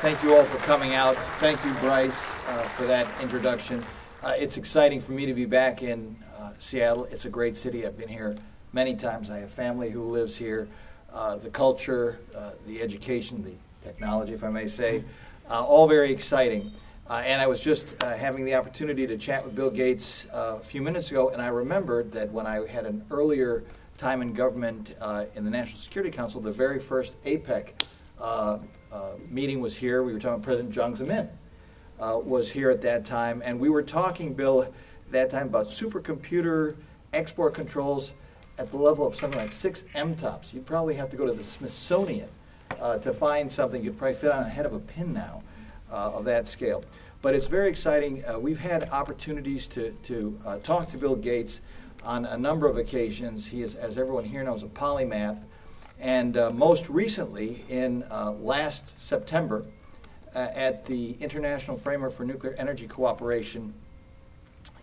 Thank you all for coming out. Thank you, Bryce, for that introduction. It's exciting for me to be back in Seattle. It's a great city. I've been here many times. I have family who lives here. The culture, the education, the technology, if I may say, all very exciting. And I was just having the opportunity to chat with Bill Gates a few minutes ago, and I remembered that when I had an earlier time in government in the National Security Council, the very first APEC meeting was here. We were talking, President Jiang Zemin was here at that time, and we were talking, Bill, at that time about supercomputer export controls at the level of something like 6 MTOPS. You'd probably have to go to the Smithsonian to find something you'd probably fit on the head of a pin now of that scale. But it's very exciting. We've had opportunities to talk to Bill Gates on a number of occasions. He is, as everyone here knows, a polymath. And most recently, in last September, at the International Framework for Nuclear Energy Cooperation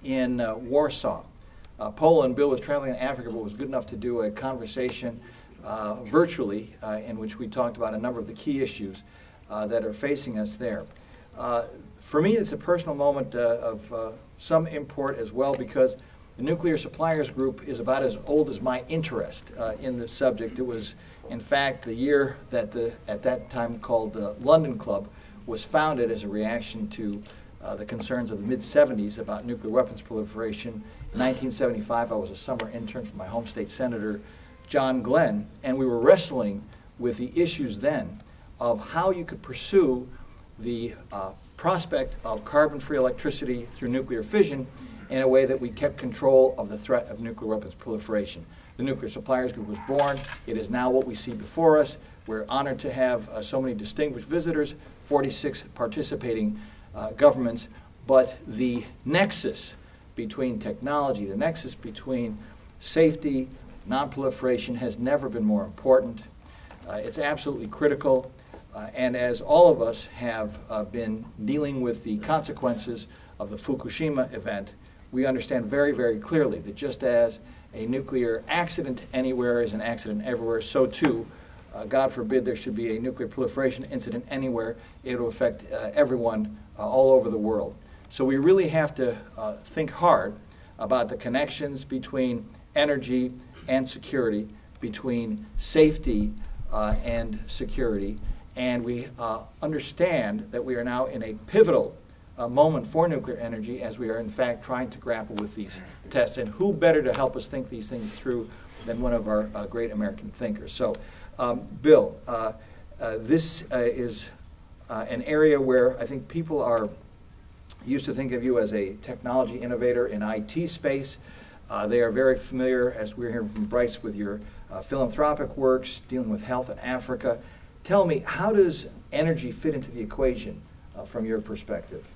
in Warsaw, Poland. Bill was traveling in Africa, but was good enough to do a conversation virtually in which we talked about a number of the key issues that are facing us there. For me, it's a personal moment of some import as well, because the Nuclear Suppliers Group is about as old as my interest in this subject. It was, in fact, the year that at that time called the London Club was founded as a reaction to the concerns of the mid-'70s about nuclear weapons proliferation. In 1975, I was a summer intern for my home state senator, John Glenn, and we were wrestling with the issues then of how you could pursue the prospect of carbon-free electricity through nuclear fission in a way that we kept control of the threat of nuclear weapons proliferation. The Nuclear Suppliers Group was born. It is now what we see before us. We're honored to have so many distinguished visitors, 46 participating governments, but the nexus between technology, the nexus between safety, non-proliferation has never been more important. It's absolutely critical. And as all of us have been dealing with the consequences of the Fukushima event, we understand very, very clearly that just as a nuclear accident anywhere is an accident everywhere, so too, God forbid there should be a nuclear proliferation incident anywhere, it will affect everyone all over the world. So we really have to think hard about the connections between energy and security, between safety and security, and we understand that we are now in a pivotal moment for nuclear energy, as we are in fact trying to grapple with these tests. And who better to help us think these things through than one of our great American thinkers. So, Bill, this is an area where I think people are used to think of you as a technology innovator in IT space. They are very familiar, as we're hearing from Bryce, with your philanthropic works, dealing with health in Africa. Tell me, how does energy fit into the equation from your perspective?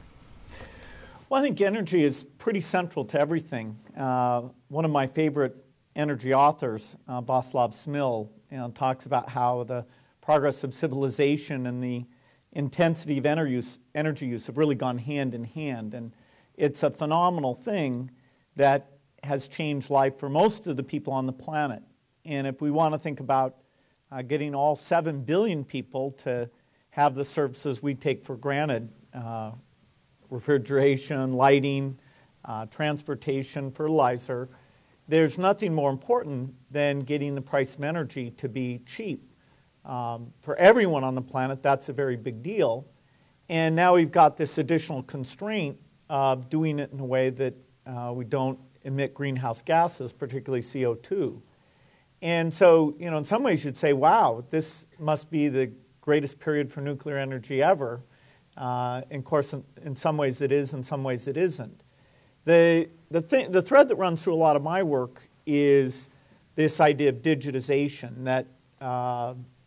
Well, I think energy is pretty central to everything. One of my favorite energy authors, Václav Smil, talks about how the progress of civilization and the intensity of energy use have really gone hand in hand. And it's a phenomenal thing that has changed life for most of the people on the planet. And if we want to think about getting all 7 billion people to have the services we take for granted, refrigeration, lighting, transportation, fertilizer, there's nothing more important than getting the price of energy to be cheap. For everyone on the planet, that's a very big deal. And now we've got this additional constraint of doing it in a way that we don't emit greenhouse gases, particularly CO2. And so, in some ways you'd say, wow, this must be the greatest period for nuclear energy ever. And of course, in some ways it is, in some ways it isn't. The thread that runs through a lot of my work is this idea of digitization, that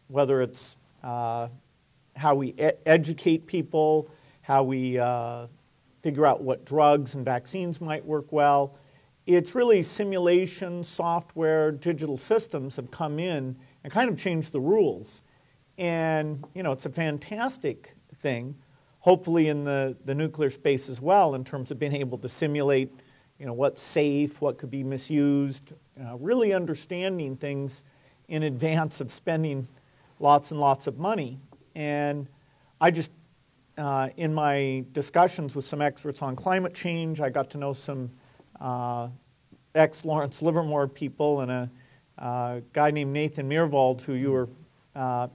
whether it's how we educate people, how we figure out what drugs and vaccines might work well, it's really simulation, software, digital systems have come in and kind of changed the rules. And, it's a fantastic thing, hopefully in the nuclear space as well, in terms of being able to simulate, what's safe, what could be misused, really understanding things in advance of spending lots and lots of money. And I just in my discussions with some experts on climate change, I got to know some ex-Lawrence Livermore people and a guy named Nathan Myhrvold, who you were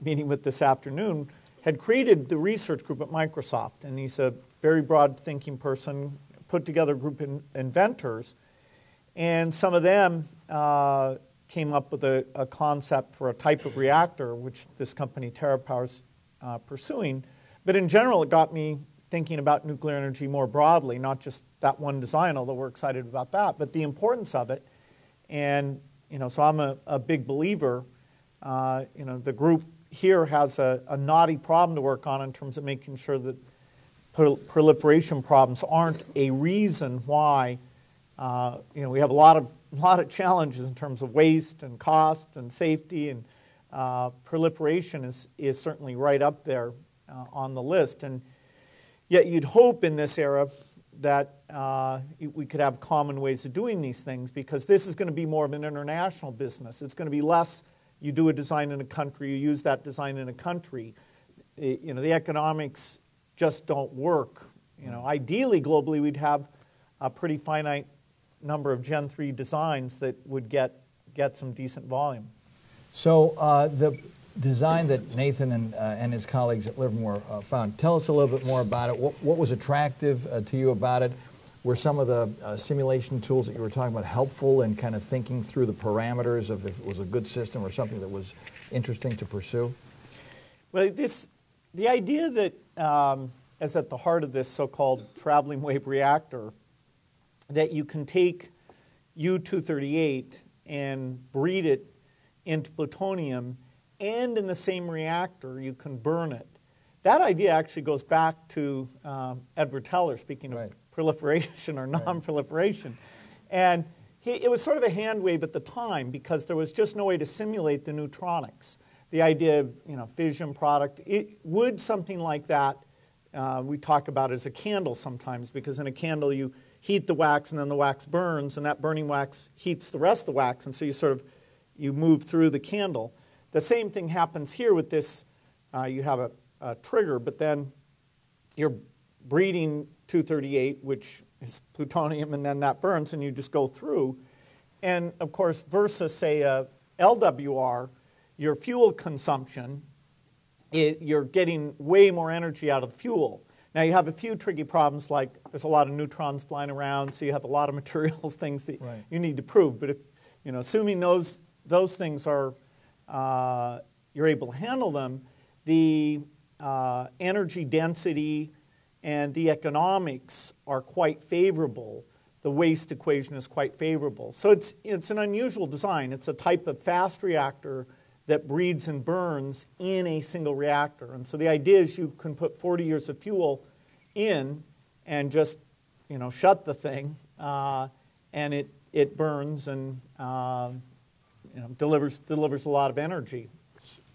meeting with this afternoon, had created the research group at Microsoft. And he's a very broad-thinking person, put together a group of inventors. And some of them came up with a concept for a type of reactor, which this company, TerraPower's pursuing. But in general, it got me thinking about nuclear energy more broadly, not just that one design, although we're excited about that, but the importance of it. And so I'm a big believer. The group here has a knotty problem to work on in terms of making sure that proliferation problems aren't a reason why we have a lot of challenges in terms of waste and cost and safety, and proliferation is certainly right up there on the list. And yet you'd hope in this era that we could have common ways of doing these things, because this is going to be more of an international business. It's going to be less you do a design in a country, you use that design in a country. The economics just don't work. Ideally, globally, we'd have a pretty finite number of Gen 3 designs that would get some decent volume. So the design that Nathan and his colleagues at Livermore found, tell us a little bit more about it. What was attractive to you about it? Were some of the simulation tools that you were talking about helpful in kind of thinking through the parameters of if it was a good system or something that was interesting to pursue? Well, the idea that is at the heart of this so-called traveling wave reactor, that you can take U-238 and breed it into plutonium, and in the same reactor you can burn it. That idea actually goes back to Edward Teller, speaking of proliferation or non-proliferation. And it was sort of a hand wave at the time, because there was just no way to simulate the neutronics. The idea of fission product, would something like that, we talk about it as a candle sometimes, because in a candle you heat the wax and then the wax burns, and that burning wax heats the rest of the wax, and so you move through the candle. The same thing happens here with this. You have a trigger, but then you're breeding 238, which is plutonium, and then that burns, and you just go through. And of course, versus, say, a LWR, your fuel consumption, you're getting way more energy out of the fuel. Now, you have a few tricky problems, like there's a lot of neutrons flying around, so you have a lot of materials, things that you need to prove. But if, assuming those things are, you're able to handle them, the energy density and the economics are quite favorable. The waste equation is quite favorable. So it's an unusual design. It's a type of fast reactor that breeds and burns in a single reactor. And so the idea is you can put 40 years of fuel in and just shut the thing, and it burns and delivers a lot of energy.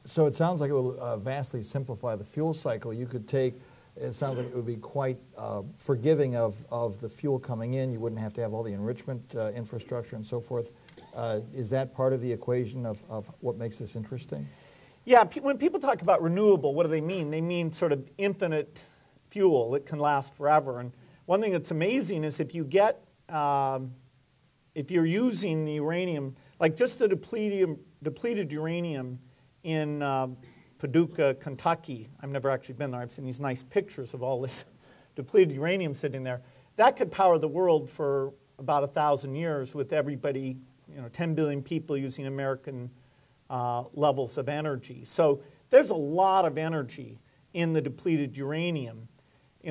So it sounds like it will vastly simplify the fuel cycle. You could take, it sounds like it would be quite forgiving of the fuel coming in. You wouldn't have to have all the enrichment infrastructure and so forth. Is that part of the equation of what makes this interesting? Yeah, when people talk about renewable, what do they mean? They mean sort of infinite fuel. It can last forever. And one thing that's amazing is if you get, if you're using the uranium, like just the depleted uranium in Paducah, Kentucky. I've never actually been there. I've seen these nice pictures of all this depleted uranium sitting there. That could power the world for about 1,000 years with everybody, 10 billion people using American levels of energy. So there's a lot of energy in the depleted uranium.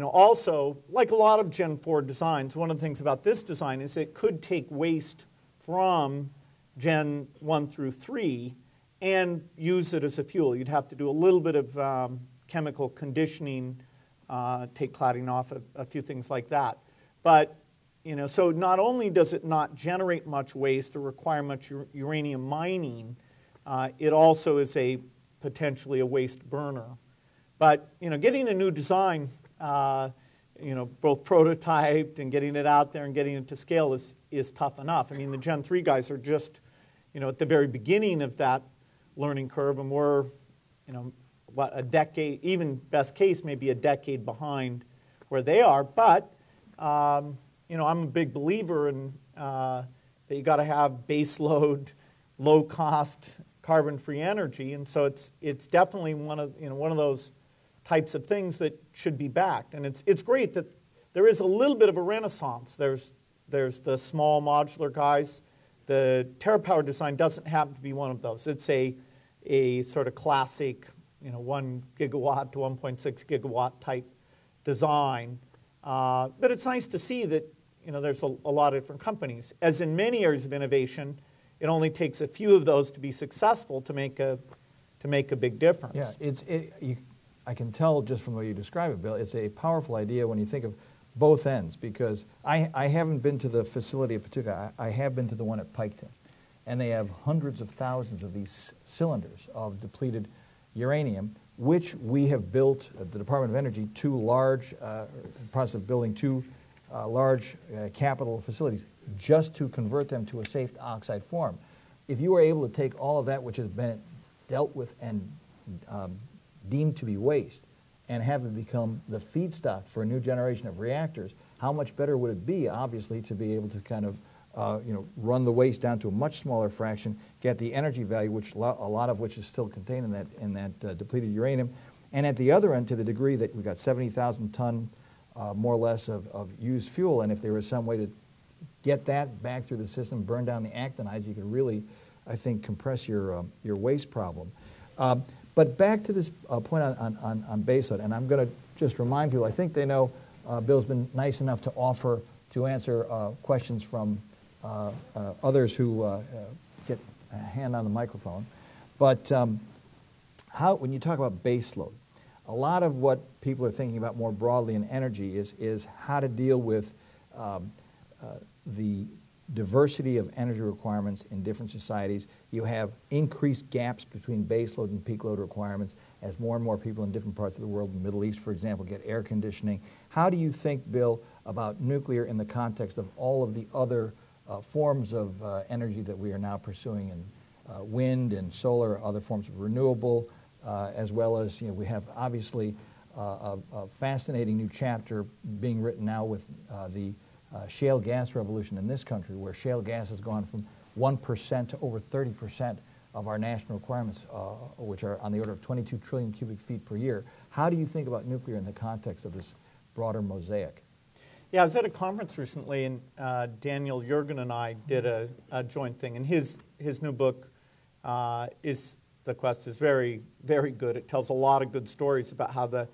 Also, like a lot of Gen 4 designs, one of the things about this design is it could take waste from Gen 1 through 3 and use it as a fuel. You'd have to do a little bit of chemical conditioning, take cladding off, a few things like that. But, so not only does it not generate much waste or require much uranium mining, it also is potentially a waste burner. But, getting a new design, both prototyped and getting it out there and getting it to scale is tough enough. I mean, the Gen 3 guys are just, at the very beginning of that learning curve, and we're, a decade, even best case, maybe a decade behind where they are. But, I'm a big believer in that you got to have base load, low cost, carbon-free energy. And so it's definitely one of those types of things that should be backed. And it's great that there is a little bit of a renaissance. There's the small modular guys. The TerraPower design doesn't happen to be one of those. It's a sort of classic, 1 gigawatt to 1.6 gigawatt type design. But it's nice to see that there's a lot of different companies. As in many areas of innovation, it only takes a few of those to be successful to make a big difference. Yeah, I can tell just from the way you describe it, Bill, it's a powerful idea when you think of both ends, because I haven't been to the facility in particular. I have been to the one at Piketon, and they have hundreds of thousands of these cylinders of depleted uranium, which we have built at the Department of Energy, two large, process of building two large capital facilities just to convert them to a safe oxide form. If you were able to take all of that which has been dealt with and deemed to be waste and have it become the feedstock for a new generation of reactors, how much better would it be, obviously, to be able to kind of run the waste down to a much smaller fraction, get the energy value, which a lot of which is still contained in that depleted uranium, and at the other end, to the degree that we've got 70,000 ton more or less of used fuel, and if there was some way to get that back through the system, burn down the actinides, you could really, I think, compress your waste problem. But back to this point on baseload, and I'm going to just remind people, I think they know Bill's been nice enough to offer to answer questions from others who get a hand on the microphone. But when you talk about baseload, a lot of what people are thinking about more broadly in energy is how to deal with the diversity of energy requirements in different societies. You have increased gaps between baseload and peak load requirements as more and more people in different parts of the world, in the Middle East, for example, get air conditioning. How do you think, Bill, about nuclear in the context of all of the other forms of energy that we are now pursuing in wind and solar, other forms of renewable, as well as, we have obviously a fascinating new chapter being written now with the shale gas revolution in this country, where shale gas has gone from 1% to over 30% of our national requirements, which are on the order of 22 trillion cubic feet per year. How do you think about nuclear in the context of this broader mosaic? Yeah, I was at a conference recently, and Daniel Yergin and I did a joint thing, and his new book The Quest is very, very good. It tells a lot of good stories about how the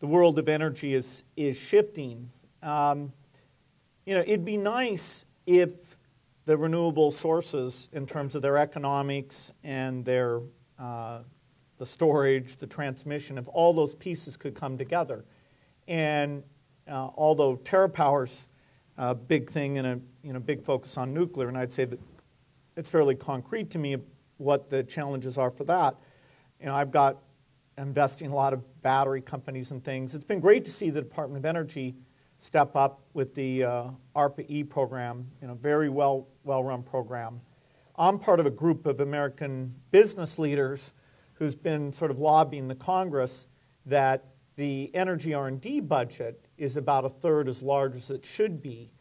world of energy is shifting. It'd be nice if the renewable sources, in terms of their economics and their the storage, the transmission, if all those pieces could come together. And although TerraPower's a big thing and a big focus on nuclear, and I'd say that it's fairly concrete to me what the challenges are for that. I've got investing in a lot of battery companies and things. It's been great to see the Department of Energy step up with the ARPA-E program, very well-run program. I'm part of a group of American business leaders who's been sort of lobbying the Congress that the energy R&D budget is about a third as large as it should be.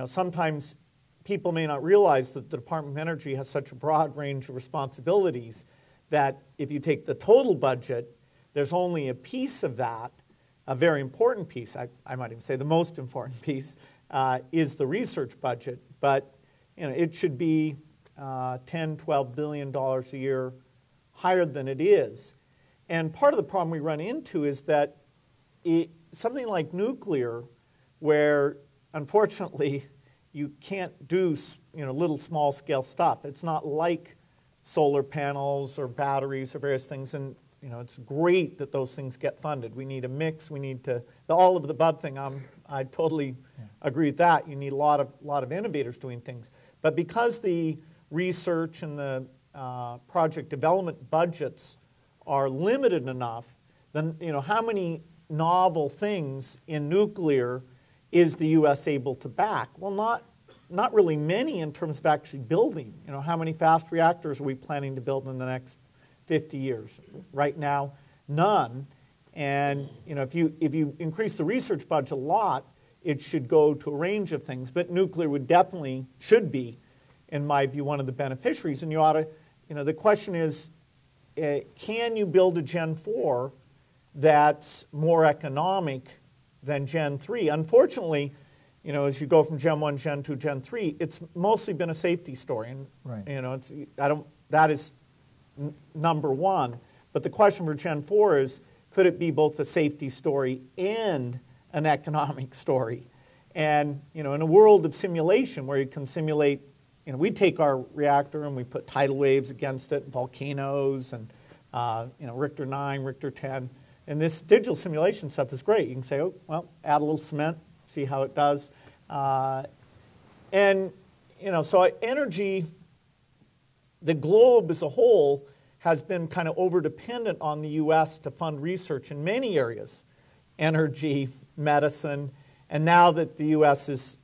Sometimes people may not realize that the Department of Energy has such a broad range of responsibilities that if you take the total budget, there's only a piece of that, a very important piece, I might even say the most important piece, is the research budget. But it should be $10, $12 billion a year higher than it is. And part of the problem we run into is that something like nuclear, where unfortunately you can't do little small scale stuff. It's not like solar panels or batteries or various things, and it's great that those things get funded. We need a mix. We need the all of the above thing. I totally agree with that. You need a lot of innovators doing things. But because the research and the project development budgets are limited enough, then how many novel things in nuclear is the U.S. able to back? Well, not really many in terms of actually building. How many fast reactors are we planning to build in the next 50 years. Right now, none. And if you increase the research budget a lot, it should go to a range of things. But nuclear should be, in my view, one of the beneficiaries. And you ought to, the question is, can you build a Gen 4 that's more economic than Gen 3? Unfortunately, as you go from Gen 1, Gen 2, Gen 3, it's mostly been a safety story. And, right. That is number one. But the question for Gen 4 is, could it be both a safety story and an economic story? And, in a world of simulation where you can simulate, we take our reactor and we put tidal waves against it, volcanoes, and, Richter 9, Richter 10. And this digital simulation stuff is great. You can say, add a little cement, see how it does. So energy, the globe as a whole has been kind of over-dependent on the U.S. to fund research in many areas, energy, medicine, and now that the U.S. is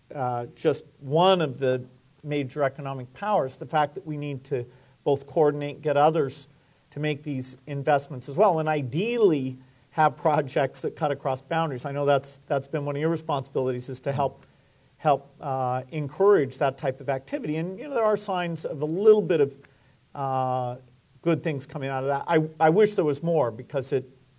just one of the major economic powers, the fact that we need to both coordinate, get others to make these investments as well, and ideally have projects that cut across boundaries. I know that's been one of your responsibilities, is to help encourage that type of activity. And there are signs of a little bit of good things coming out of that. I wish there was more, because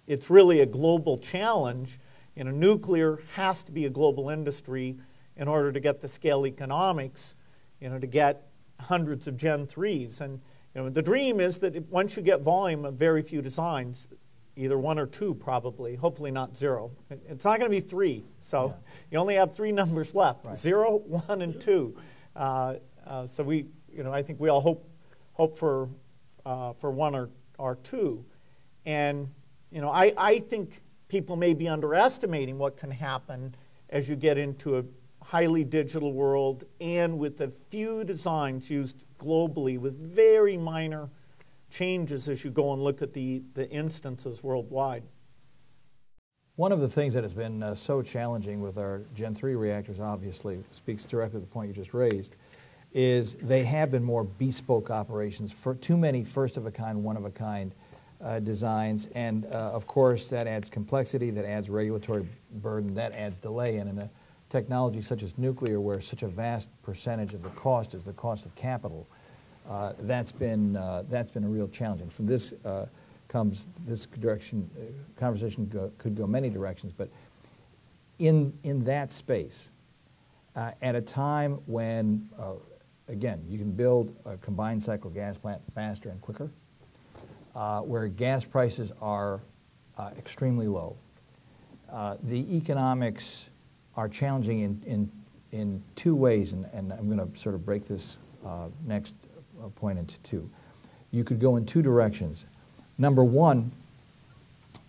it's really a global challenge. Nuclear has to be a global industry in order to get the scale economics, to get hundreds of Gen 3s. And the dream is that once you get volume of very few designs, either one or two probably, hopefully not zero. It's not going to be three, so yeah. You only have three numbers left, right. 0, 1, and 2. So we, I think we all hope for 1 or 2. And, I think people may be underestimating what can happen as you get into a highly digital world and with a few designs used globally with very minor changes as you go and look at the instances worldwide. One of the things that has been so challenging with our Gen 3 reactors, obviously, speaks directly to the point you just raised, is they have been more bespoke operations, for too many first-of-a-kind, one-of-a-kind designs, and of course that adds complexity, that adds regulatory burden, that adds delay, and in a technology such as nuclear, where such a vast percentage of the cost is the cost of capital, that's been a real challenge. And from this comes this direction. Conversation could go many directions, but in that space, at a time when, again, you can build a combined cycle gas plant faster and quicker, where gas prices are extremely low, the economics are challenging in two ways, and I'm going to sort of break this next point into two. You could go in two directions. Number one,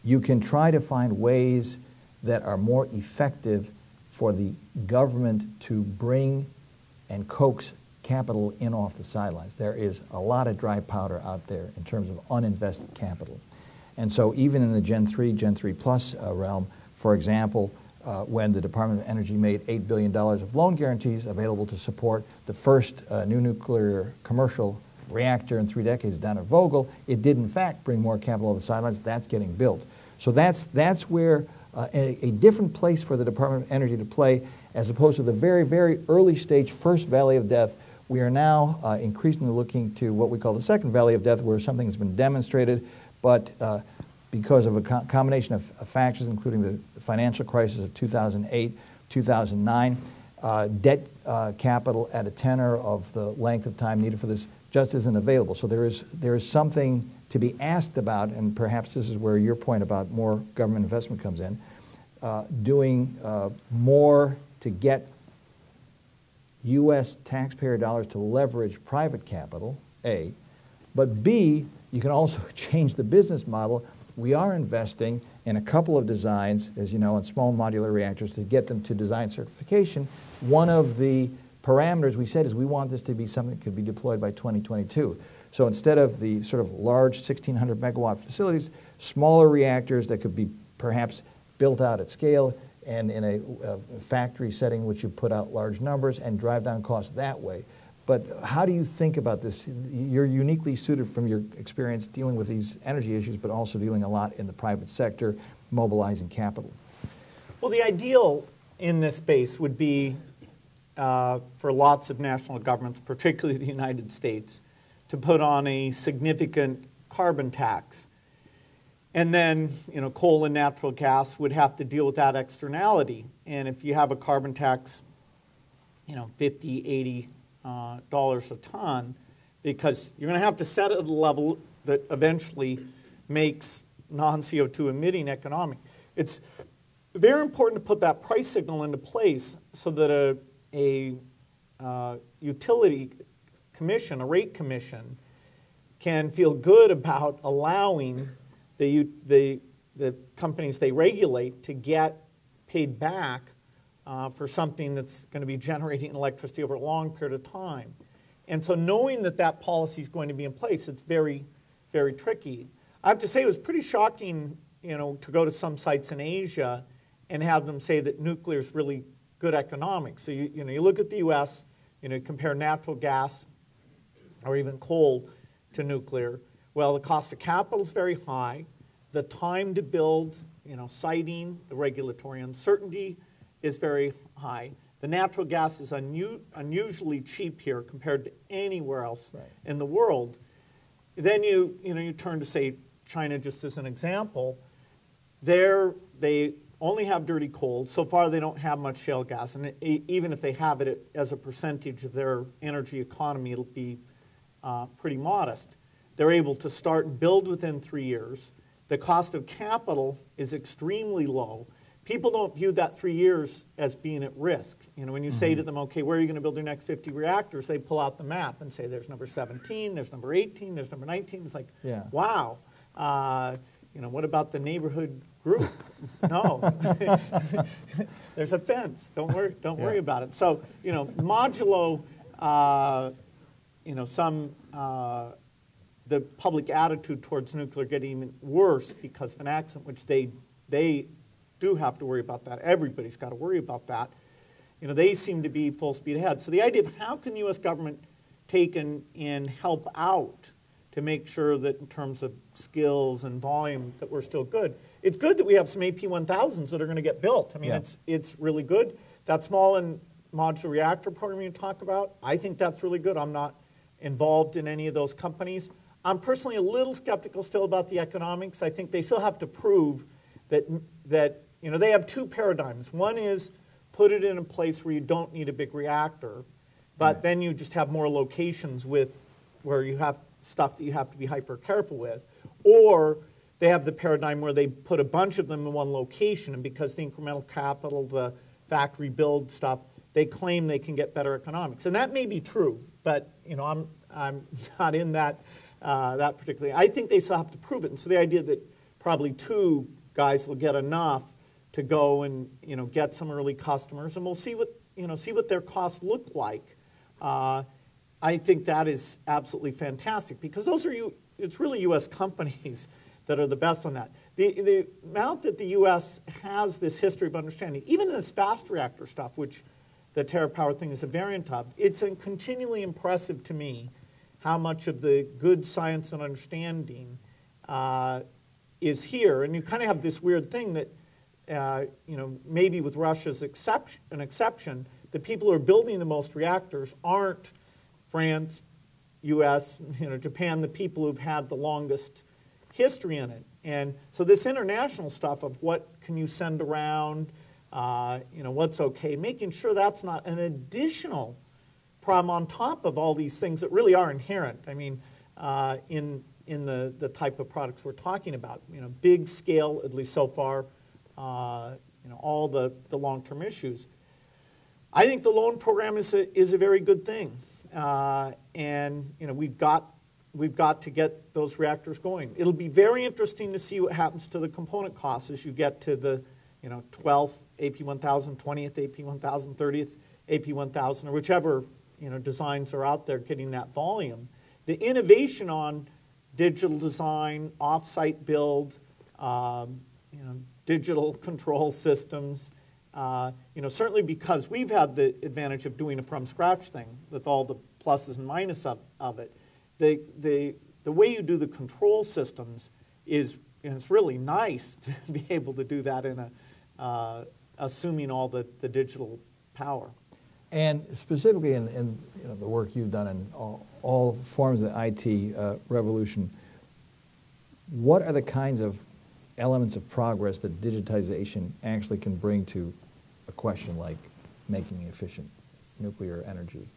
you can try to find ways that are more effective for the government to bring and coax capital in off the sidelines. There is a lot of dry powder out there in terms of uninvested capital. And so even in the Gen 3, Gen 3 Plus realm, for example, when the Department of Energy made $8 billion of loan guarantees available to support the first new nuclear commercial reactor in 3 decades down at Vogtle, it did in fact bring more capital on the sidelines. That's getting built. So that's where a different place for the Department of Energy to play, as opposed to the very, very early stage first valley of death. We are now increasingly looking to what we call the second valley of death, where something has been demonstrated, but because of a combination of factors, including the financial crisis of 2008, 2009, debt capital at a tenor of the length of time needed for this just isn't available. So there is something to be asked about, and perhaps this is where your point about more government investment comes in, doing more to get U.S. taxpayer dollars to leverage private capital, A, but B, you can also change the business model. We are investing in a couple of designs, as you know, in small modular reactors to get them to design certification. One of the parameters we said is we want this to be something that could be deployed by 2022. So instead of the sort of large 1,600 megawatt facilities, smaller reactors that could be perhaps built out at scale and in a factory setting which you put out large numbers and drive down costs that way. But how do you think about this? You're uniquely suited from your experience dealing with these energy issues, but also dealing a lot in the private sector, mobilizing capital. Well, the ideal in this space would be for lots of national governments, particularly the United States, to put on a significant carbon tax. And then, coal and natural gas would have to deal with that externality. And if you have a carbon tax, $50, $80 a ton, because you're going to have to set it at a level that eventually makes non-CO2 emitting economic. It's very important to put that price signal into place so that a utility commission, a rate commission, can feel good about allowing the companies they regulate to get paid back for something that's going to be generating electricity over a long period of time. And so knowing that that policy is going to be in place, it's very, very tricky. I have to say it was pretty shocking, to go to some sites in Asia and have them say that nuclear is really good economics. So you look at the U.S., compare natural gas or even coal to nuclear. Well, the cost of capital is very high. The time to build, siting, the regulatory uncertainty is very high. The natural gas is unusually cheap here compared to anywhere else in the world. Then you turn to, say, China just as an example. They only have dirty coal. So far, they don't have much shale gas. And even if they have it as a percentage of their energy economy, it'll be pretty modest. They're able to start and build within 3 years. The cost of capital is extremely low. People don't view that 3 years as being at risk. When you say to them, okay, where are you going to build your next 50 reactors? They pull out the map and say, there's number 17, there's number 18, there's number 19. It's like, wow. What about the neighborhood group? No. There's a fence. Don't worry about it. So, modulo, the public attitude towards nuclear getting even worse because of an accident, which they do have to worry about that. Everybody's got to worry about that. They seem to be full speed ahead. So the idea of how can the U.S. government take and help out to make sure that in terms of skills and volume that we're still good. It's good that we have some AP1000s that are going to get built. I mean, it's really good. That small and modular reactor program you talk about, I think that's really good. I'm not involved in any of those companies. I'm personally a little skeptical still about the economics. I think they still have to prove that they have two paradigms. One is put it in a place where you don't need a big reactor, but then you just have more locations where you have stuff that you have to be hyper careful with. Or they have the paradigm where they put a bunch of them in one location, and because the incremental capital, the factory build stuff, they claim they can get better economics. And that may be true, but I'm not in that particularly. I think they still have to prove it. And so the idea that probably two guys will get enough to go and get some early customers, and we'll see what their costs look like. I think that is absolutely fantastic because it's really U.S. companies that are the best on that. The amount that the U.S. has this history of understanding, even in this fast reactor stuff, which the TerraPower thing is a variant of, it's continually impressive to me how much of the good science and understanding is here. And you kind of have this weird thing that, maybe with Russia's an exception, the people who are building the most reactors aren't France, U.S., Japan, the people who've had the longest history in it. And so this international stuff of what can you send around, what's okay, making sure that's not an additional problem on top of all these things that really are inherent. I mean, in the type of products we're talking about, big scale, at least so far, all the long-term issues. I think the loan program is a very good thing. And we've got to get those reactors going. It'll be very interesting to see what happens to the component costs as you get to the 12th AP1000, 20th AP1000, 30th AP1000, or whichever designs are out there getting that volume. The innovation on digital design, off-site build, digital control systems, Certainly because we've had the advantage of doing a from-scratch thing with all the pluses and minuses of it. The way you do the control systems is, it's really nice to be able to do that in assuming all the digital power. And specifically in the work you've done in all forms of the IT revolution, what are the kinds of elements of progress that digitization actually can bring to a question like making efficient nuclear energy?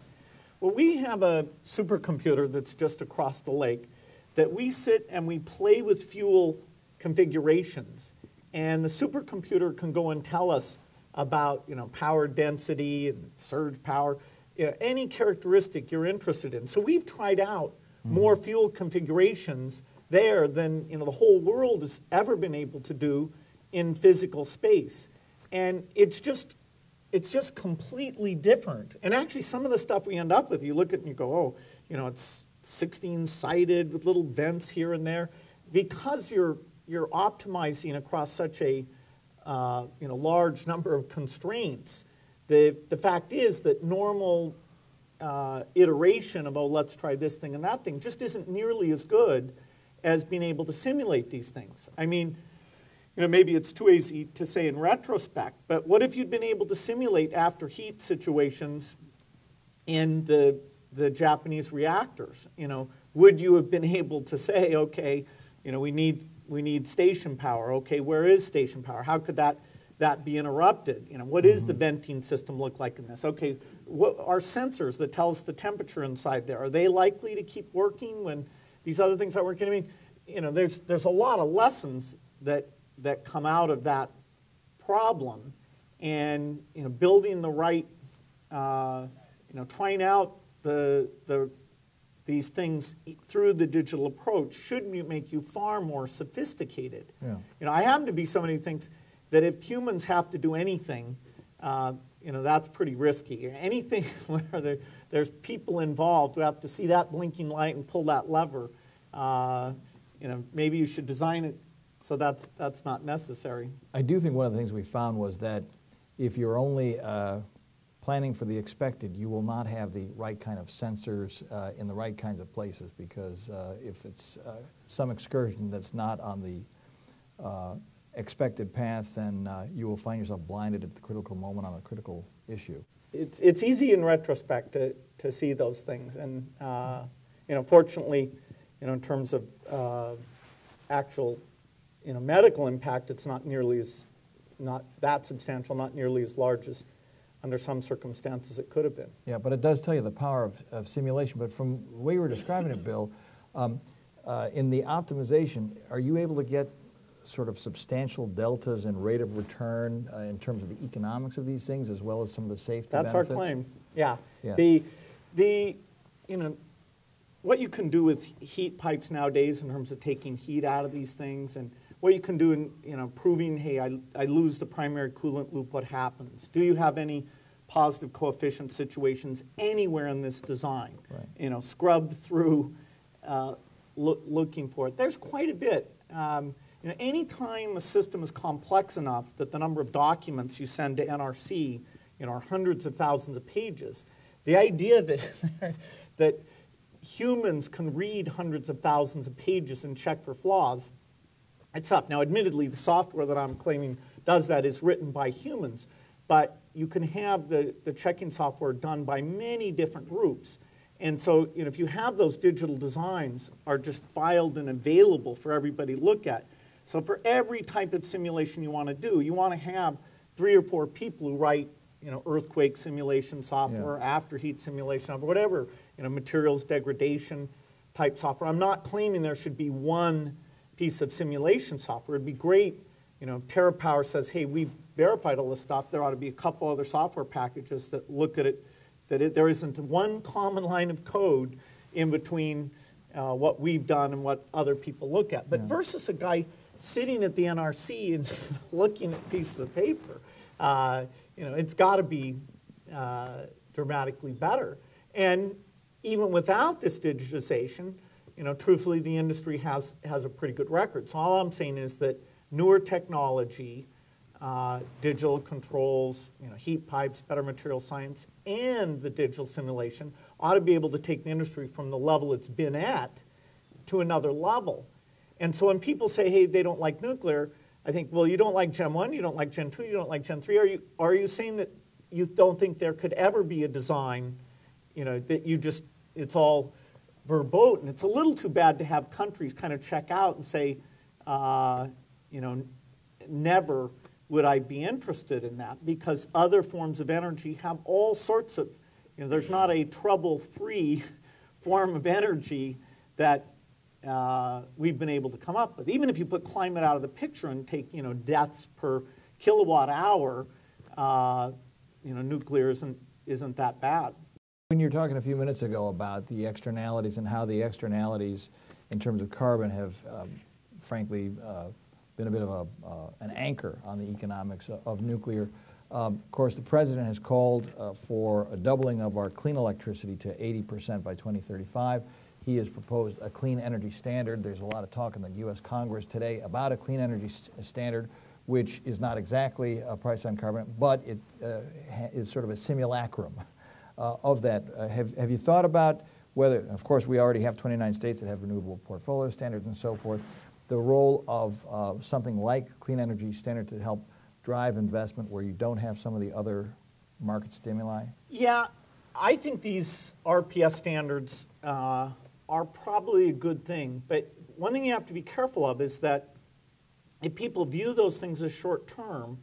Well, we have a supercomputer that's just across the lake that we sit and we play with fuel configurations. And the supercomputer can go and tell us about power density and surge power, any characteristic you're interested in. So we've tried out more fuel configurations there than the whole world has ever been able to do in physical space. And it's just completely different. And actually some of the stuff we end up with, you look at it and you go, oh, it's 16-sided with little vents here and there. Because you're optimizing across such a large number of constraints, the fact is that normal iteration of, oh, let's try this thing and that thing just isn't nearly as good as being able to simulate these things. I mean, maybe it's too easy to say in retrospect, but what if you'd been able to simulate after heat situations in the Japanese reactors? Would you have been able to say, okay, we need station power. Okay, where is station power? How could that be interrupted? What does the venting system look like in this? Okay, what are sensors that tell us the temperature inside there? Are they likely to keep working when these other things aren't working? I mean, there's a lot of lessons that come out of that problem, and building the right, trying out these things through the digital approach should make you far more sophisticated. Yeah. I happen to be somebody who thinks that if humans have to do anything, that's pretty risky. Anything where there's people involved who have to see that blinking light and pull that lever, maybe you should design it so that's not necessary. I do think one of the things we found was that if you're only planning for the expected, you will not have the right kind of sensors in the right kinds of places, because if it's some excursion that's not on the expected path, then you will find yourself blinded at the critical moment on a critical issue. It's easy in retrospect to see those things, and fortunately, in terms of actual medical impact, it's not that substantial, not nearly as large as under some circumstances it could have been. Yeah, but it does tell you the power of simulation. But from the way you were describing it, Bill, in the optimization, are you able to get sort of substantial deltas in rate of return in terms of the economics of these things, as well as some of the safety benefits? That's our claim. Yeah. What you can do with heat pipes nowadays in terms of taking heat out of these things, and what you can do in proving, hey, I lose the primary coolant loop, what happens? Do you have any positive coefficient situations anywhere in this design? Right. Scrub through looking for it. There's quite a bit. Any time a system is complex enough that the number of documents you send to NRC are hundreds of thousands of pages, the idea that humans can read hundreds of thousands of pages and check for flaws, it's tough. Now, admittedly, the software that I'm claiming does that is written by humans, but you can have the checking software done by many different groups. And so, if you have those digital designs are just filed and available for everybody to look at. So for every type of simulation you want to do, you want to have 3 or 4 people who write, earthquake simulation software, after heat simulation software, whatever, materials degradation type software. I'm not claiming there should be one piece of simulation software. It'd be great, TerraPower says, hey, we've verified all this stuff. There ought to be a couple other software packages that look at it, there isn't one common line of code in between what we've done and what other people look at. But versus a guy sitting at the NRC and looking at pieces of paper, it's got to be dramatically better. And even without this digitization, truthfully, the industry has a pretty good record. So all I'm saying is that newer technology digital controls, heat pipes, better material science, and the digital simulation ought to be able to take the industry from the level it's been at to another level. And so when people say, hey, they don't like nuclear, I think, well, you don't like Gen 1, you don't like Gen 2, you don't like Gen 3. Are you saying that you don't think there could ever be a design, that it's all verboten? It's a little too bad to have countries kind of check out and say, never would I be interested in that, because other forms of energy have all sorts of, there's not a trouble-free form of energy that we've been able to come up with. Even if you put climate out of the picture and take, deaths per kilowatt hour, nuclear isn't that bad. When you were talking a few minutes ago about the externalities and how the externalities in terms of carbon have, frankly, been a bit of an anchor on the economics of nuclear. Of course, the President has called for a doubling of our clean electricity to 80% by 2035. He has proposed a clean energy standard. There's a lot of talk in the U.S. Congress today about a clean energy standard, which is not exactly a price on carbon, but it is sort of a simulacrum of that. Have you thought about whether, of course, we already have 29 states that have renewable portfolio standards and so forth, the role of something like clean energy standard to help drive investment where you don't have some of the other market stimuli? Yeah, I think these RPS standards are probably a good thing. But one thing you have to be careful of is that if people view those things as short term,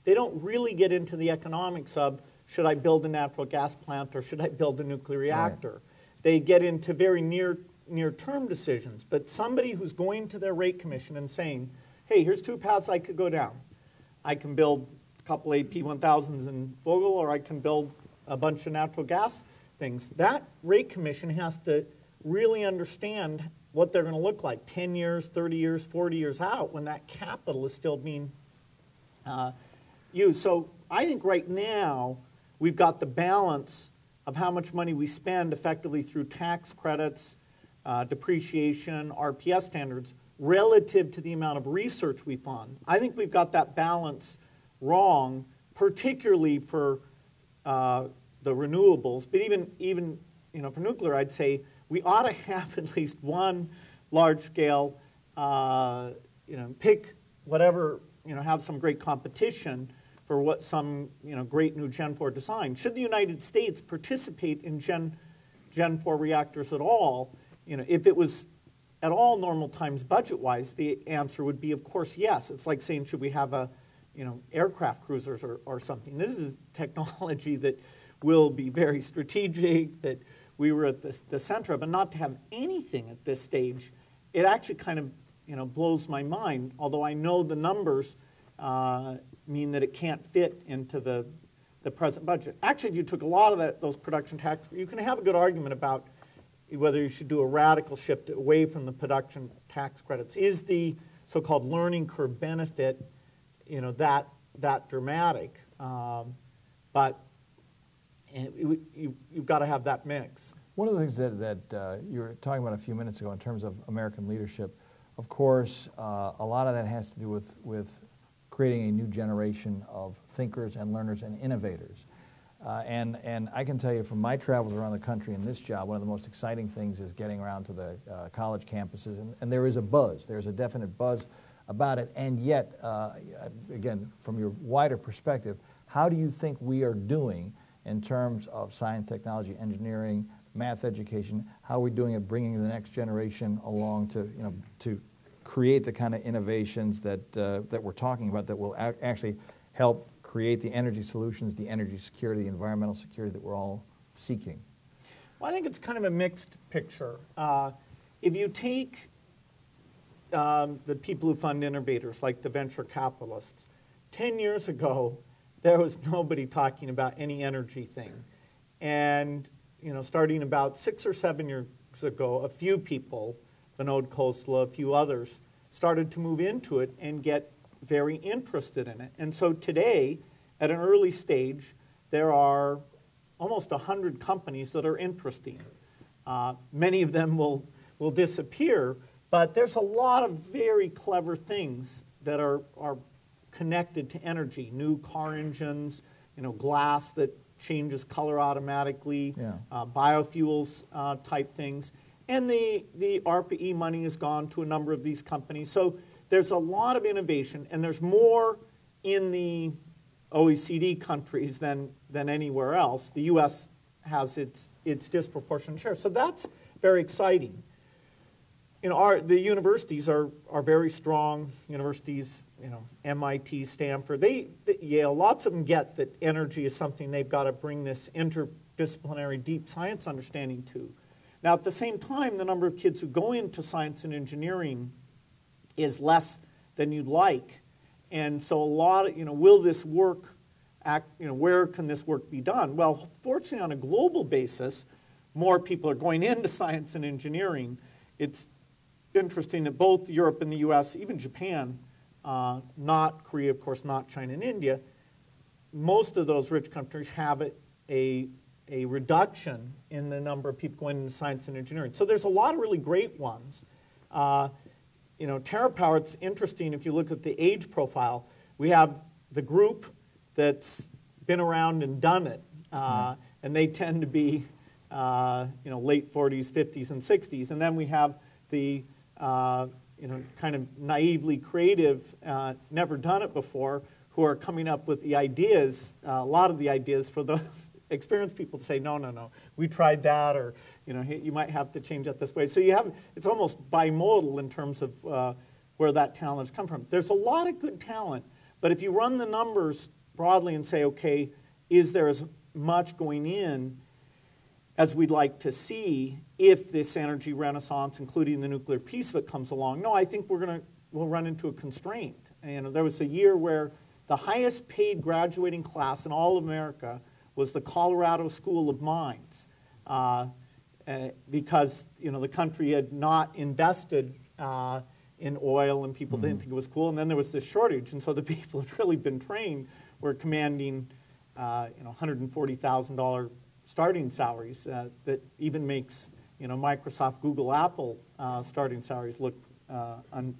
they don't really get into the economics of, should I build a natural gas plant or should I build a nuclear reactor? Right. They get into very near-term decisions. But somebody who's going to their rate commission and saying, hey, here's two paths I could go down. I can build a couple AP1000s in Vogel, or I can build a bunch of natural gas things. That rate commission has to really understand what they're going to look like 10 years, 30 years, 40 years out when that capital is still being used. So I think right now we've got the balance of how much money we spend effectively through tax credits, depreciation, RPS standards, relative to the amount of research we fund. I think we've got that balance wrong, particularly for the renewables. But even for nuclear, I'd say we ought to have at least one large-scale, pick whatever, have some great competition for what some, great new Gen 4 design. Should the United States participate in Gen 4 reactors at all, if it was at all normal times budget-wise, the answer would be, of course, yes. It's like saying, should we have aircraft cruisers or something? This is technology that will be very strategic, that we were at the center of, and not to have anything at this stage, it actually kind of, blows my mind, although I know the numbers mean that it can't fit into the present budget. Actually, if you took a lot of those production tax, you can have a good argument about whether you should do a radical shift away from the production tax credits. Is the so-called learning curve benefit, that dramatic? But you've got to have that mix. One of the things that you were talking about a few minutes ago in terms of American leadership, of course, a lot of that has to do with creating a new generation of thinkers and learners and innovators. And I can tell you from my travels around the country in this job, one of the most exciting things is getting around to the college campuses. And there is a buzz. There's a definite buzz about it. And yet, again, from your wider perspective, how do you think we are doing in terms of science, technology, engineering, math education? How are we doing at bringing the next generation along to create the kind of innovations that we're talking about that will actually help create the energy solutions, the energy security, the environmental security that we're all seeking? Well, I think it's kind of a mixed picture. If you take the people who fund innovators, like the venture capitalists, 10 years ago, there was nobody talking about any energy thing. And starting about 6 or 7 years ago, a few people, Vinod Khosla, a few others, started to move into it and get very interested in it. And so today, at an early stage, there are almost 100 companies that are interesting. Many of them will disappear, but there's a lot of very clever things that are connected to energy, new car engines, glass that changes color automatically, biofuels type things. And the ARPA-E money has gone to a number of these companies. So there's a lot of innovation, and there's more in the OECD countries than anywhere else. The U.S. has its disproportionate share. So that's very exciting. The universities are very strong. Universities, MIT, Stanford, Yale, lots of them get that energy is something they've got to bring this interdisciplinary deep science understanding to. Now, at the same time, the number of kids who go into science and engineering is less than you'd like. And so a lot of, will this work, where can this work be done? Well, fortunately, on a global basis, more people are going into science and engineering. It's interesting that both Europe and the US, even Japan, not Korea, of course, not China and India, most of those rich countries have a reduction in the number of people going into science and engineering. So there's a lot of really great ones. TerraPower, it's interesting if you look at the age profile. We have the group that's been around and done it, and they tend to be late 40s, 50s, and 60s. And then we have the kind of naively creative, never done it before, who are coming up with the ideas, a lot of the ideas for those experienced people to say, no, we tried that, or you might have to change it this way. So it's almost bimodal in terms of where that talent has come from. There's a lot of good talent, but if you run the numbers broadly and say, okay, is there as much going in as we'd like to see if this energy renaissance, including the nuclear piece of it, comes along? No, I think we'll run into a constraint. And there was a year where the highest paid graduating class in all of America was the Colorado School of Mines, because the country had not invested in oil, and people didn't think it was cool. And then there was this shortage, and so the people who'd really been trained were commanding $140,000 starting salaries that even makes Microsoft, Google, Apple starting salaries look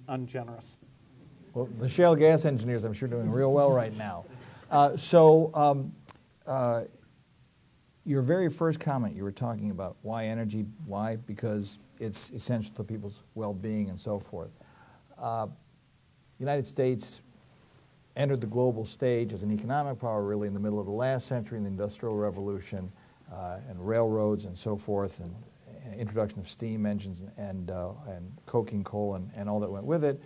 ungenerous. Well, the shale gas engineers, I'm sure, doing real well right now. Your very first comment, you were talking about why energy, why? Because it's essential to people's well-being and so forth. United States entered the global stage as an economic power really in the middle of the last century in the Industrial Revolution and railroads and so forth, and introduction of steam engines and coking coal and all that went with it.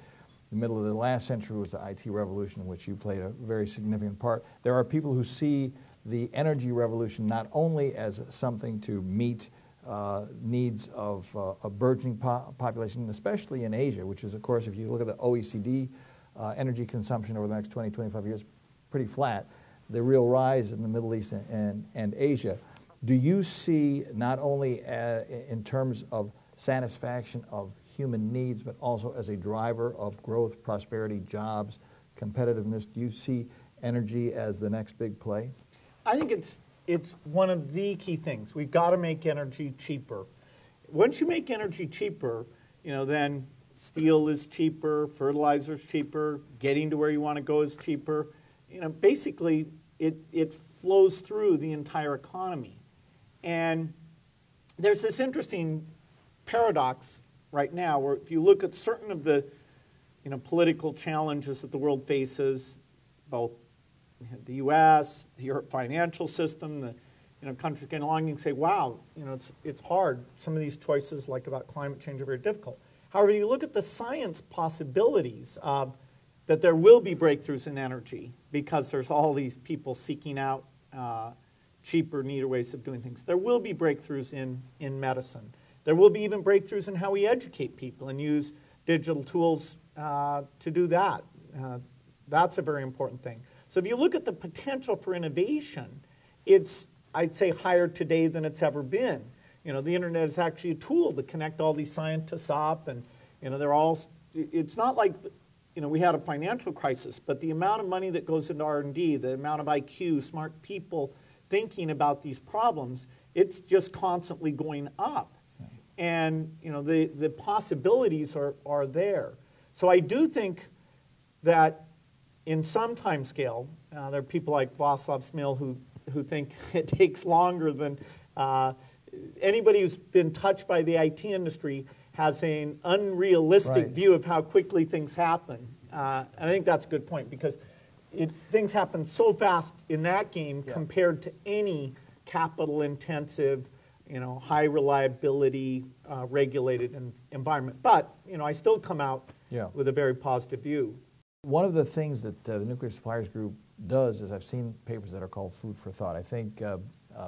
The middle of the last century was the IT revolution, in which you played a very significant part. There are people who see the energy revolution not only as something to meet needs of a burgeoning population, especially in Asia, which is, of course, if you look at the OECD energy consumption over the next 20, 25 years, pretty flat. The real rise in the Middle East and Asia. Do you see not only in terms of satisfaction of human needs, but also as a driver of growth, prosperity, jobs, competitiveness? Do you see energy as the next big play? I think it's one of the key things. We've got to make energy cheaper. Once you make energy cheaper, then steel is cheaper, fertilizer is cheaper, getting to where you want to go is cheaper. Basically, it flows through the entire economy. And there's this interesting paradox right now where if you look at certain of the political challenges that the world faces, both the U.S., the Europe financial system, the countries getting along, you can say, wow, it's hard. Some of these choices, like about climate change, are very difficult. However, you look at the science possibilities that there will be breakthroughs in energy because there's all these people seeking out cheaper, neater ways of doing things. There will be breakthroughs in medicine. There will be even breakthroughs in how we educate people and use digital tools to do that. That's a very important thing. So if you look at the potential for innovation, it's, I'd say, higher today than it's ever been. The internet is actually a tool to connect all these scientists up, and they're all. It's not like we had a financial crisis, but the amount of money that goes into R&D, the amount of IQ, smart people thinking about these problems, it's just constantly going up. And the possibilities are there. So I do think that in some time scale, there are people like Václav Smil who think it takes longer than anybody who's been touched by the IT industry has an unrealistic view of how quickly things happen. And I think that's a good point because things happen so fast in that game compared to any capital-intensive, high reliability, regulated environment. But I still come out with a very positive view. One of the things that the Nuclear Suppliers Group does is I've seen papers that are called food for thought. I think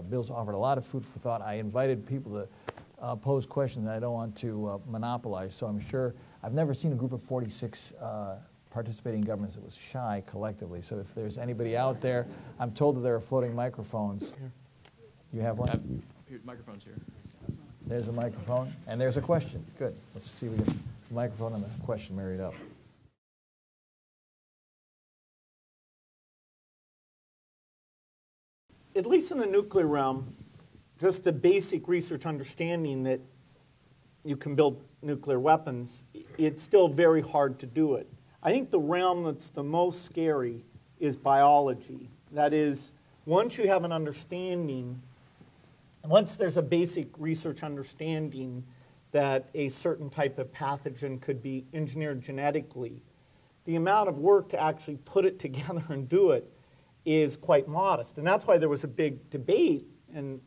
Bill's offered a lot of food for thought. I invited people to pose questions that I don't want to monopolize, so I'm sure I've never seen a group of 46 participating governments that was shy collectively. So if there's anybody out there, I'm told that there are floating microphones. You have one? Microphone's here. There's a microphone, and there's a question. Good. Let's see if we get the microphone and the question married up. At least in the nuclear realm, just the basic research understanding that you can build nuclear weapons, it's still very hard to do it. I think the realm that's the most scary is biology. That is, once you have an understanding, once there's a basic research understanding that a certain type of pathogen could be engineered genetically, the amount of work to actually put it together and do it is quite modest. And that's why there was a big debate, and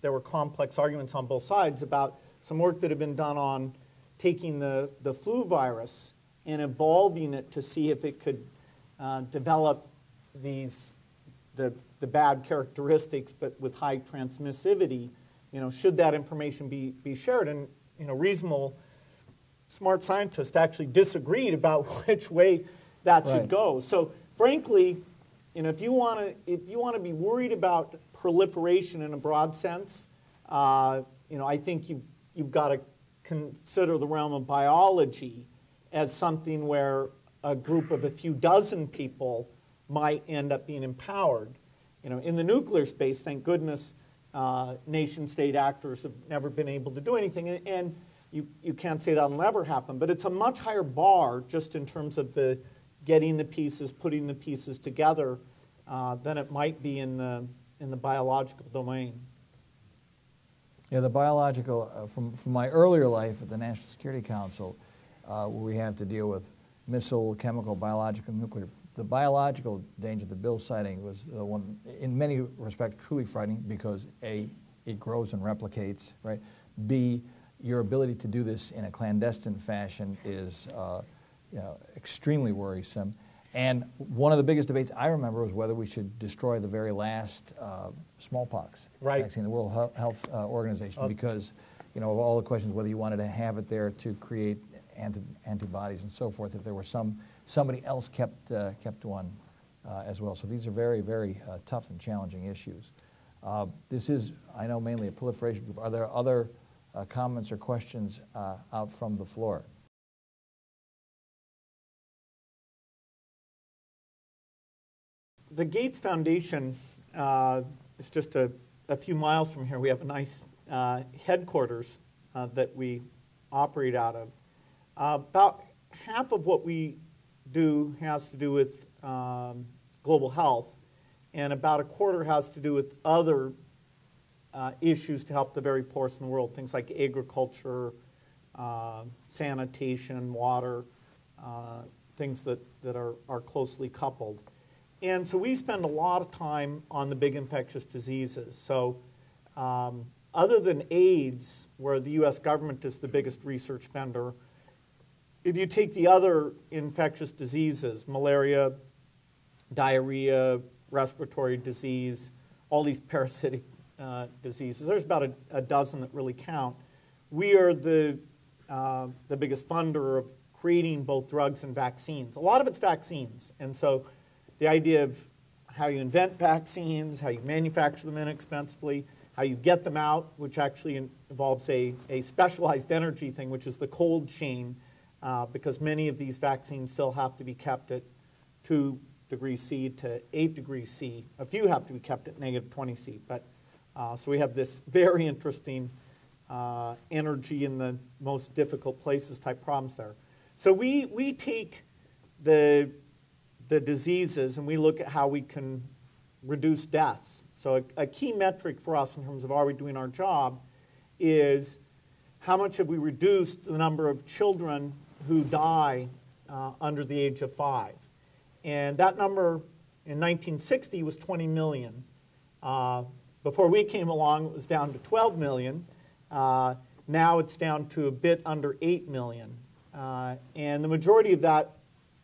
there were complex arguments on both sides about some work that had been done on taking the flu virus and evolving it to see if it could develop the bad characteristics but with high transmissivity. Should that information be shared? And reasonable, smart scientists actually disagreed about which way that should go. So frankly, if you want to be worried about proliferation in a broad sense, I think you've got to consider the realm of biology as something where a group of a few dozen people might end up being empowered. In the nuclear space, thank goodness, nation-state actors have never been able to do anything, and you can't say that'll never happen. But it's a much higher bar just in terms of the getting the pieces, putting the pieces together, than it might be in the biological domain. Yeah, the biological, from my earlier life at the National Security Council, where we have to deal with missile, chemical, biological, nuclear, the biological danger that Bill's citing was the one, in many respects, truly frightening because A, it grows and replicates, right? B, your ability to do this in a clandestine fashion is extremely worrisome. And one of the biggest debates I remember was whether we should destroy the very last smallpox vaccine, the World Health Organization, because of all the questions whether you wanted to have it there to create antibodies and so forth, if there were somebody else kept one as well. So these are very, very tough and challenging issues. This is, I know, mainly a proliferation group. Are there other comments or questions out from the floor? The Gates Foundation is just a few miles from here. We have a nice headquarters that we operate out of. About half of what we do has to do with global health, and about a quarter has to do with other issues to help the very poorest in the world, things like agriculture, sanitation, water, things that are closely coupled. And so we spend a lot of time on the big infectious diseases. So other than AIDS, where the U.S. government is the biggest research spender, if you take the other infectious diseases, malaria, diarrhea, respiratory disease, all these parasitic diseases, there's about a dozen that really count. We are the biggest funder of creating both drugs and vaccines. A lot of it's vaccines. And so the idea of how you invent vaccines, how you manufacture them inexpensively, how you get them out, which actually involves a specialized energy thing, which is the cold chain, because many of these vaccines still have to be kept at 2 degrees C to 8 degrees C. A few have to be kept at negative 20 C. But so we have this very interesting energy in the most difficult places type problems there. So we take the the diseases, and we look at how we can reduce deaths. So a key metric for us in terms of are we doing our job is how much have we reduced the number of children who die under the age of 5. And that number in 1960 was 20 million. Before we came along, it was down to 12 million. Now it's down to a bit under 8 million. And the majority of that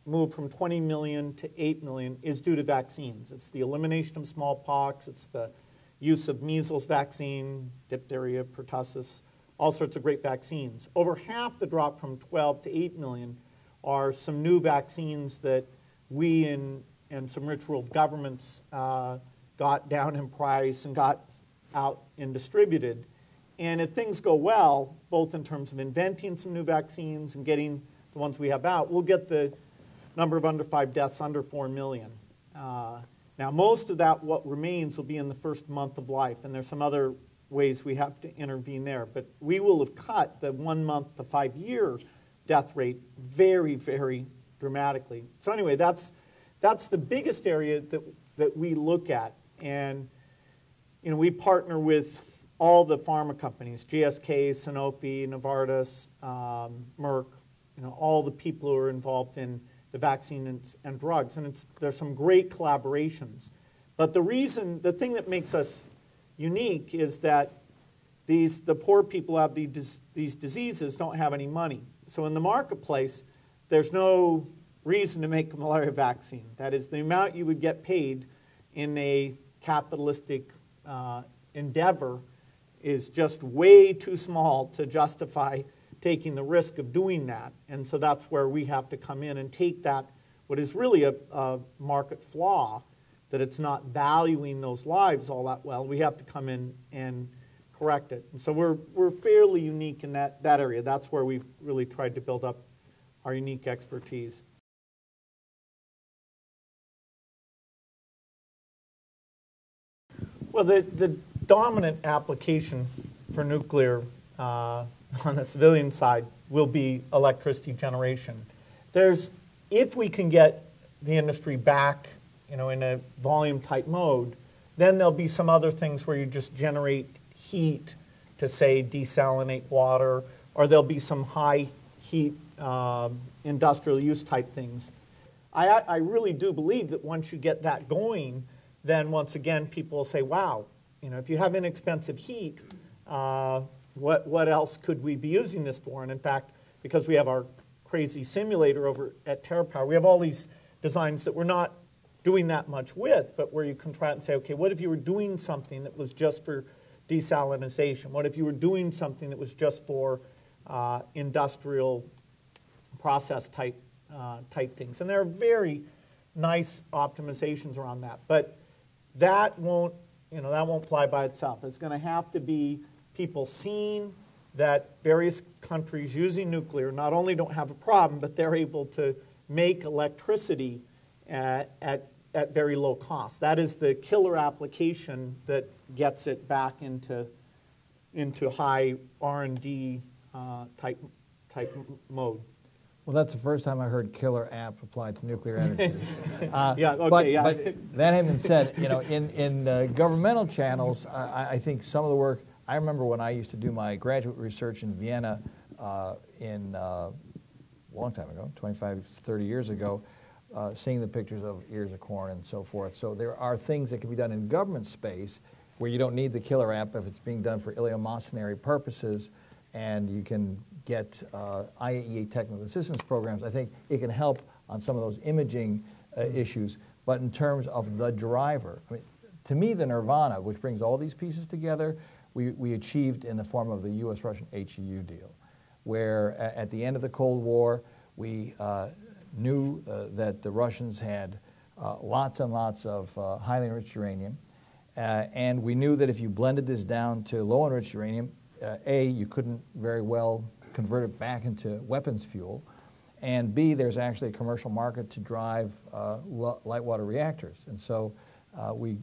move from 20 million to 8 million is due to vaccines. It's the elimination of smallpox, it's the use of measles vaccine, diphtheria, pertussis, all sorts of great vaccines. Over half the drop from 12 to 8 million are some new vaccines that we and some rich world governments got down in price and got out and distributed. And if things go well, both in terms of inventing some new vaccines and getting the ones we have out, we'll get the number of under 5 deaths under 4 million. Now, most of that, what remains, will be in the first month of life, and there's some other ways we have to intervene there. But we will have cut the 1 month to 5 year death rate very, very dramatically. So anyway, that's the biggest area that we look at. And we partner with all the pharma companies, GSK, Sanofi, Novartis, Merck, all the people who are involved in the vaccine and drugs. And there's some great collaborations. But the thing that makes us unique is that the poor people who have these diseases don't have any money. So in the marketplace, there's no reason to make a malaria vaccine. That is, the amount you would get paid in a capitalistic endeavor is just way too small to justify taking the risk of doing that. And so that's where we have to come in and take that, what is really a market flaw, that it's not valuing those lives all that well. We have to come in and correct it. And so we're fairly unique in that area. That's where we've really tried to build up our unique expertise. Well, the dominant application for nuclear on the civilian side will be electricity generation. If we can get the industry back, in a volume type mode, then there'll be some other things where you just generate heat to, say, desalinate water, or there'll be some high heat industrial use type things. I really do believe that once you get that going, then once again people will say, wow, if you have inexpensive heat, what else could we be using this for? And in fact, because we have our crazy simulator over at TerraPower, we have all these designs that we're not doing that much with, but where you can try it and say, okay, what if you were doing something that was just for desalination? What if you were doing something that was just for industrial process type things? And there are very nice optimizations around that, but that won't fly by itself. It's going to have to be people seeing that various countries using nuclear not only don't have a problem, but they're able to make electricity at very low cost. That is the killer application that gets it back into high R&D type mode. Well, that's the first time I heard killer app applied to nuclear energy. Yeah, okay, but, yeah. But that having been said, in governmental channels, I think some of the work, I remember when I used to do my graduate research in Vienna in a long time ago, 25, 30 years ago, seeing the pictures of ears of corn and so forth. So there are things that can be done in government space where you don't need the killer app if it's being done for eleemosynary purposes, and you can get IAEA technical assistance programs. I think it can help on some of those imaging issues. But in terms of the driver, to me, the nirvana, which brings all these pieces together, we achieved in the form of the U.S.-Russian HEU deal, where at the end of the Cold War, we knew that the Russians had lots and lots of highly enriched uranium, and we knew that if you blended this down to low enriched uranium, you couldn't very well convert it back into weapons fuel, and B, there's actually a commercial market to drive light water reactors. And so we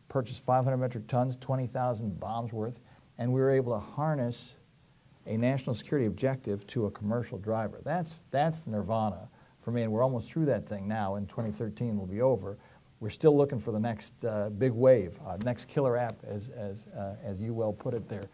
purchased 500 metric tons, 20,000 bombs worth, and we were able to harness a national security objective to a commercial driver. That's nirvana for me, and we're almost through that thing now. In 2013 will be over. We're still looking for the next big wave, next killer app, as you well put it there.